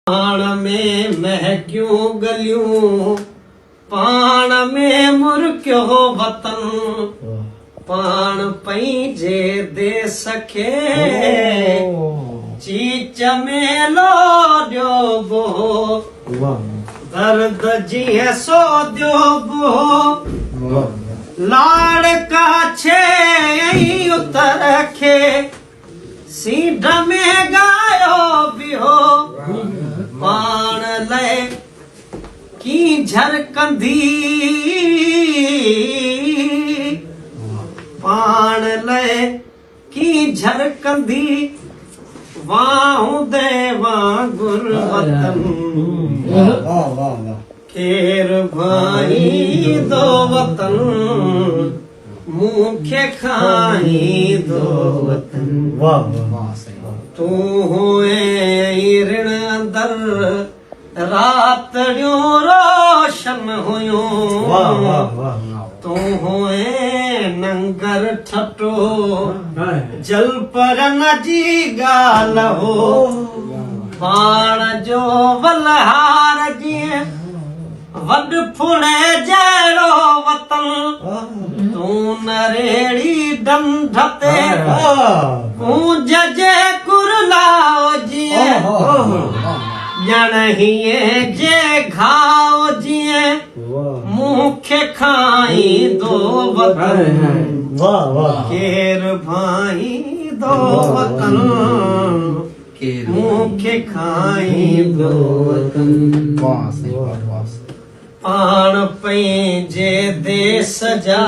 पाण में महकियूं गलियूं, पाण में मुर्कियो वतन, पाण पंहिंजे देश खे चीच में लोॾियो बो, दर्द जीअं सोधियो बो, लाड़का छे उतर खे सीढ़ में गायो बिहो, पाण लाइ की झरकंदी, पाण लाइ की झरकंदी, वाहूं दे वांगुर वतन, केर भाई दो वतन, मूंखे खाई दो वतन। तू हुए ऋण अंदर रातड़ियों रोशन हुयूं, तू हुए नंगर ठटो जल परन जी गाल हो, पाण जो वलहार जीअं वड फुणे जहिड़ो वतन, तू नरेड़ी डंढ ते पूंज जे कुरलाओ जीअं, ॼण हीअं जे घाव जीअं, मूंखे खाईंदो वतन, केर भाईंदो वतन, मूंखे खाईंदो वतन। पाण पंहिंजे देश जा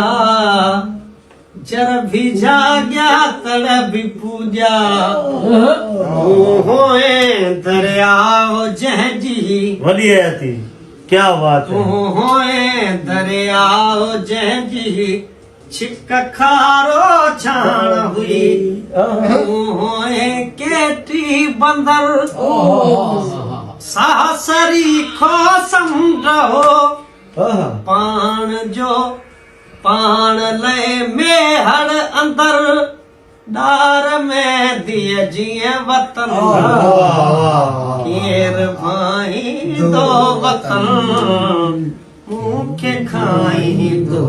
जर भी जाग्या तड़ भी पूजा, होए दरियाओ जंहिंजी वॾी हयाती, क्या बात है। होए दरियाओ जंहिंजी छिक खारो छाण हुई, होए केटी बंदर सासरी खो समुंड हो, पाण जो पाण लाइ मेहर अंदर डार में दिए जीअं वतन, केर भाईंदो वतन, मूंखे खाईंदो